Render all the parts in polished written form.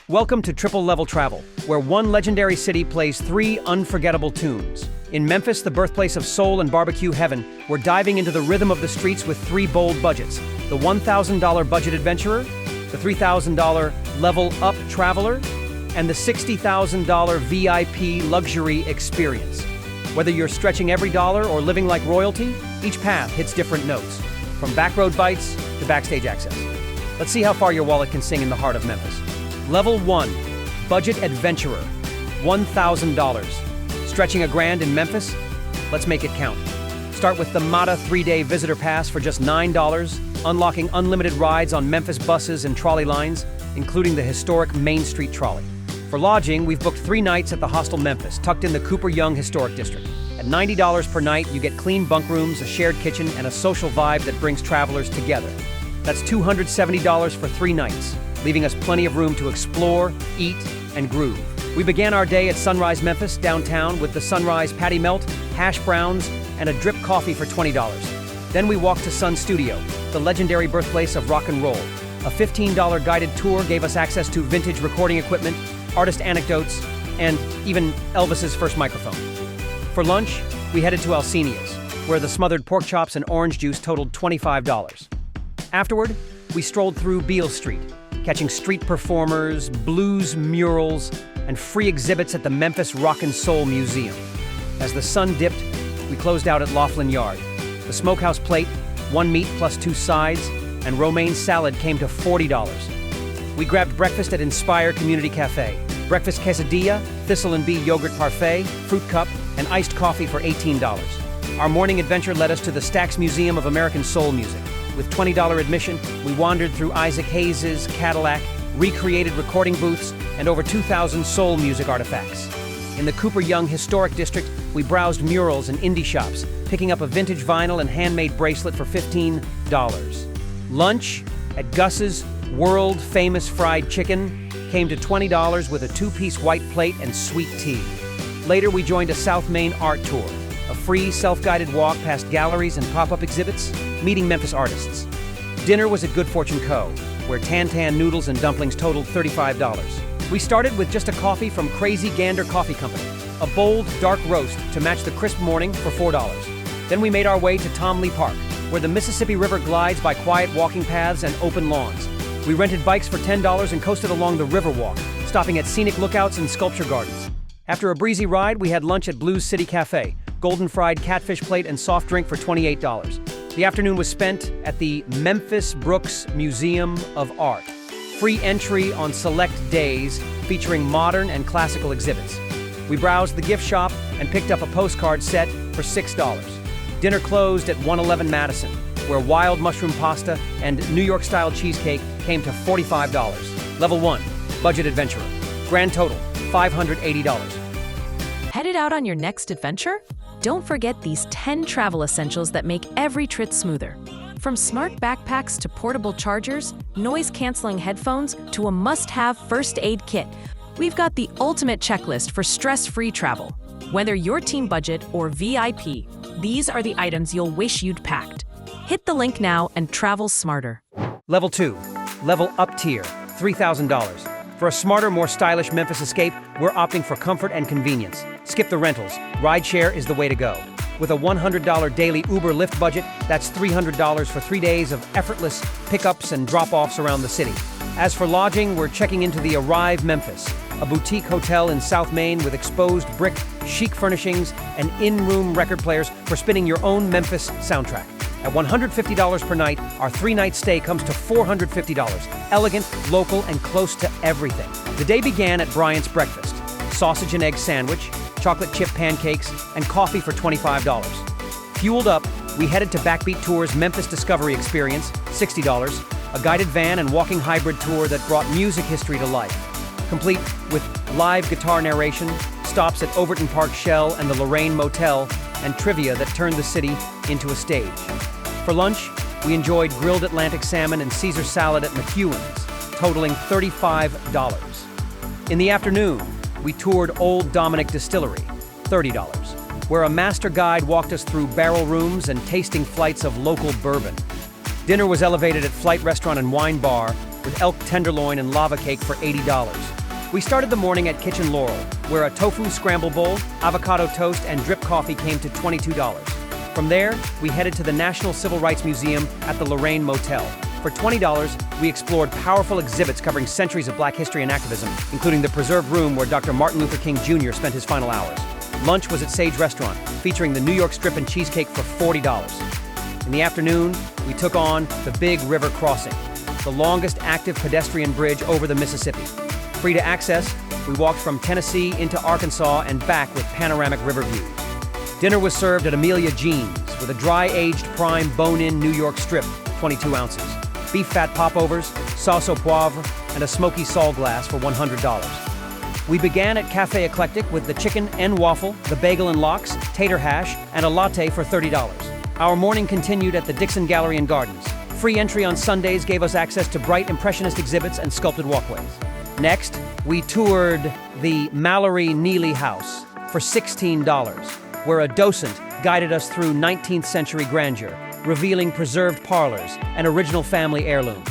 Welcome to Triple Level Travel, where one legendary city plays three unforgettable tunes. In Memphis, the birthplace of soul and barbecue heaven, we're diving into the rhythm of the streets with three bold budgets: the $1,000 budget adventurer, the $3,000 level up traveler, and the $60,000 VIP luxury experience. Whether you're stretching every dollar or living like royalty, each path hits different notes, from backroad bites to backstage access. Let's see how far your wallet can sing in the heart of Memphis. Level 1, Budget Adventurer, $1,000. Stretching a grand in Memphis? Let's make it count. Start with the MATA 3-day visitor pass for just $9, unlocking unlimited rides on Memphis buses and trolley lines, including the historic Main Street Trolley. For lodging, we've booked 3 nights at the Hostel Memphis, tucked in the Cooper Young Historic District. At $90 per night, you get clean bunk rooms, a shared kitchen, and a social vibe that brings travelers together. That's $270 for 3 nights, leaving us plenty of room to explore, eat, and groove. We began our day at Sunrise Memphis, downtown, with the Sunrise Patty Melt, hash browns, and a drip coffee for $20. Then we walked to Sun Studio, the legendary birthplace of rock and roll. A $15 guided tour gave us access to vintage recording equipment, artist anecdotes, and even Elvis's first microphone. For lunch, we headed to Alcinia's, where the smothered pork chops and orange juice totaled $25. Afterward, we strolled through Beale Street, catching street performers, blues murals, and free exhibits at the Memphis Rock and Soul Museum. As the sun dipped, we closed out at Laughlin Yard. The smokehouse plate, 1 meat plus 2 sides, and romaine salad came to $40. We grabbed breakfast at Inspire Community Cafe. Breakfast quesadilla, thistle and bee yogurt parfait, fruit cup, and iced coffee for $18. Our morning adventure led us to the Stax Museum of American Soul Music. With $20 admission, we wandered through Isaac Hayes' Cadillac, recreated recording booths, and over 2,000 soul music artifacts. In the Cooper Young Historic District, we browsed murals and indie shops, picking up a vintage vinyl and handmade bracelet for $15. Lunch at Gus's world-famous fried chicken came to $20 with a 2-piece white plate and sweet tea. Later, we joined a South Main art tour, a free self-guided walk past galleries and pop-up exhibits, meeting Memphis artists. Dinner was at Good Fortune Co., where tan noodles and dumplings totaled $35. We started with just a coffee from Crazy Gander Coffee Company, a bold, dark roast to match the crisp morning for $4. Then we made our way to Tom Lee Park, where the Mississippi River glides by quiet walking paths and open lawns. We rented bikes for $10 and coasted along the Riverwalk, stopping at scenic lookouts and sculpture gardens. After a breezy ride, we had lunch at Blues City Cafe, golden fried catfish plate and soft drink for $28. The afternoon was spent at the Memphis Brooks Museum of Art. Free entry on select days featuring modern and classical exhibits. We browsed the gift shop and picked up a postcard set for $6. Dinner closed at 111 Madison, where wild mushroom pasta and New York-style cheesecake came to $45. Level 1, Budget Adventurer. Grand total, $580. Headed out on your next adventure? Don't forget these 10 travel essentials that make every trip smoother. From smart backpacks to portable chargers, noise-canceling headphones to a must-have first aid kit, we've got the ultimate checklist for stress-free travel. Whether you're team budget or VIP, these are the items you'll wish you'd packed. Hit the link now and travel smarter. Level 2, Level Up Tier, $3,000. For a smarter, more stylish Memphis escape, we're opting for comfort and convenience. Skip the rentals. Rideshare is the way to go. With a $100 daily Uber Lyft budget, that's $300 for 3 days of effortless pickups and drop-offs around the city. As for lodging, we're checking into the Arrive Memphis, a boutique hotel in South Main with exposed brick, chic furnishings, and in-room record players for spinning your own Memphis soundtrack. At $150 per night, our 3-night stay comes to $450. Elegant, local, and close to everything. The day began at Bryant's Breakfast. Sausage and egg sandwich, chocolate chip pancakes, and coffee for $25. Fueled up, we headed to Backbeat Tour's Memphis Discovery Experience, $60, a guided van and walking hybrid tour that brought music history to life. Complete with live guitar narration, stops at Overton Park Shell and the Lorraine Motel, and trivia that turned the city into a stage. For lunch, we enjoyed grilled Atlantic salmon and Caesar salad at McEwen's, totaling $35. In the afternoon, we toured Old Dominick Distillery, $30, where a master guide walked us through barrel rooms and tasting flights of local bourbon. Dinner was elevated at Flight Restaurant and Wine Bar, with elk tenderloin and lava cake for $80. We started the morning at Kitchen Laurel, where a tofu scramble bowl, avocado toast, and drip coffee came to $22. From there, we headed to the National Civil Rights Museum at the Lorraine Motel. For $20, we explored powerful exhibits covering centuries of Black history and activism, including the preserved room where Dr. Martin Luther King Jr. spent his final hours. Lunch was at Sage Restaurant, featuring the New York strip and cheesecake for $40. In the afternoon, we took on the Big River Crossing, the longest active pedestrian bridge over the Mississippi. Free to access, we walked from Tennessee into Arkansas and back with panoramic river views. Dinner was served at Amelia Jean's with a dry-aged prime bone-in New York strip, 22 ounces, beef fat popovers, sauce au poivre, and a smoky sol glass for $100. We began at Cafe Eclectic with the chicken and waffle, the bagel and lox, tater hash, and a latte for $30. Our morning continued at the Dixon Gallery and Gardens. Free entry on Sundays gave us access to bright impressionist exhibits and sculpted walkways. Next, we toured the Mallory Neely House for $16, where a docent guided us through 19th century grandeur, revealing preserved parlors and original family heirlooms.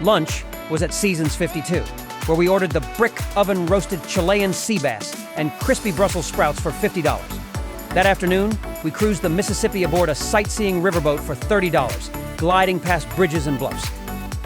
Lunch was at Seasons 52, where we ordered the brick oven roasted Chilean sea bass and crispy Brussels sprouts for $50. That afternoon, we cruised the Mississippi aboard a sightseeing riverboat for $30, gliding past bridges and bluffs.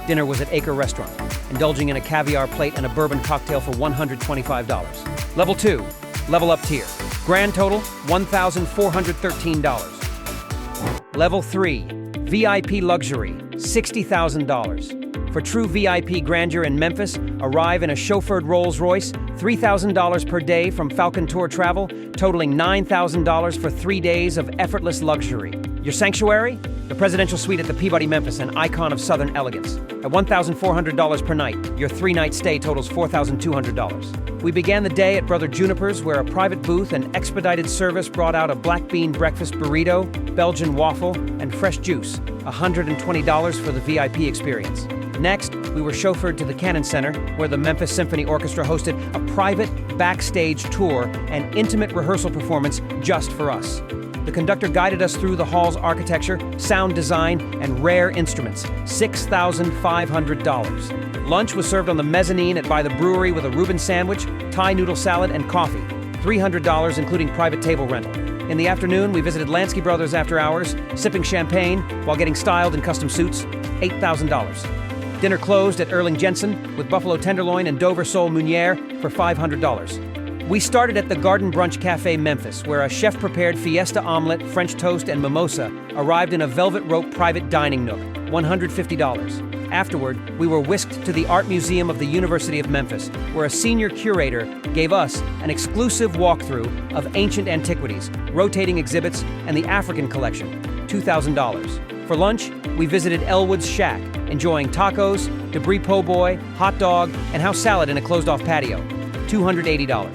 Dinner was at Acre Restaurant, indulging in a caviar plate and a bourbon cocktail for $125. Level 2, level up tier. Grand total, $1,413. Level 3, VIP luxury, $60,000. For true VIP grandeur in Memphis, arrive in a chauffeured Rolls-Royce, $3,000 per day from Falcon Tour Travel, totaling $9,000 for 3 days of effortless luxury. Your sanctuary? The presidential suite at the Peabody Memphis, an icon of Southern elegance. At $1,400 per night, your 3-night stay totals $4,200. We began the day at Brother Juniper's, where a private booth and expedited service brought out a black bean breakfast burrito, Belgian waffle, and fresh juice, $120 for the VIP experience. Next, we were chauffeured to the Cannon Center, where the Memphis Symphony Orchestra hosted a private backstage tour and intimate rehearsal performance just for us. The conductor guided us through the hall's architecture, sound design, and rare instruments, $6,500. Lunch was served on the mezzanine at By the Brewery with a Reuben sandwich, Thai noodle salad, and coffee, $300 including private table rental. In the afternoon, we visited Lansky Brothers after hours, sipping champagne while getting styled in custom suits, $8,000. Dinner closed at Erling Jensen with buffalo tenderloin and Dover sole meuniere for $500. We started at the Garden Brunch Cafe Memphis, where a chef-prepared fiesta omelet, French toast, and mimosa arrived in a velvet rope private dining nook, $150. Afterward, we were whisked to the Art Museum of the University of Memphis, where a senior curator gave us an exclusive walkthrough of ancient antiquities, rotating exhibits, and the African collection, $2,000. For lunch, we visited Elwood's Shack, enjoying tacos, debris po' boy, hot dog, and house salad in a closed-off patio, $280.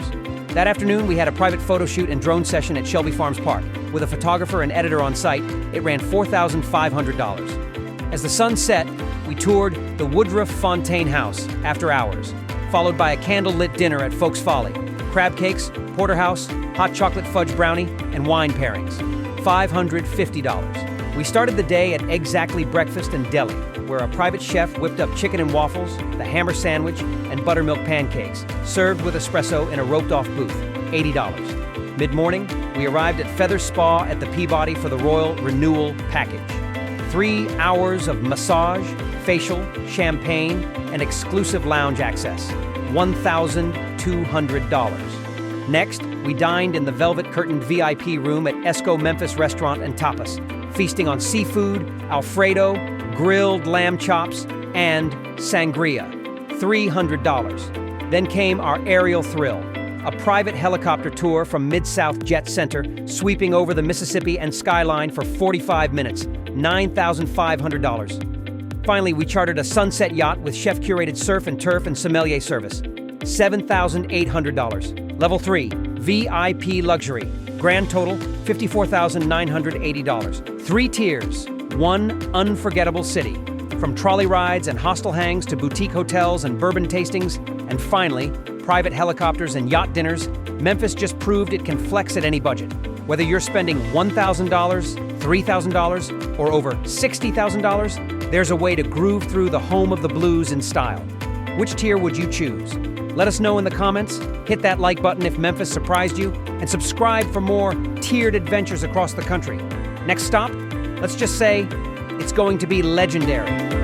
That afternoon, we had a private photo shoot and drone session at Shelby Farms Park. With a photographer and editor on site, it ran $4,500. As the sun set, we toured the Woodruff Fontaine House after hours, followed by a candle-lit dinner at Folks Folly, crab cakes, porterhouse, hot chocolate fudge brownie, and wine pairings, $550. We started the day at Exactly Breakfast and Deli, where a private chef whipped up chicken and waffles, the hammer sandwich, and buttermilk pancakes, served with espresso in a roped-off booth, $80. Mid-morning, we arrived at Feather Spa at the Peabody for the Royal Renewal Package. 3 hours of massage, facial, champagne, and exclusive lounge access, $1,200. Next, we dined in the velvet-curtained VIP room at Esco Memphis Restaurant and Tapas, feasting on seafood, Alfredo, grilled lamb chops, and sangria, $300. Then came our aerial thrill, a private helicopter tour from Mid-South Jet Center, sweeping over the Mississippi and skyline for 45 minutes, $9,500. Finally, we chartered a sunset yacht with chef-curated surf and turf and sommelier service, $7,800. Level 3, VIP luxury. Grand total, $54,980. 3 tiers, 1 unforgettable city. From trolley rides and hostel hangs to boutique hotels and bourbon tastings, and finally, private helicopters and yacht dinners, Memphis just proved it can flex at any budget. Whether you're spending $1,000, $3,000, or over $60,000, there's a way to groove through the home of the blues in style. Which tier would you choose? Let us know in the comments, hit that like button if Memphis surprised you, and subscribe for more tiered adventures across the country. Next stop, let's just say, it's going to be legendary.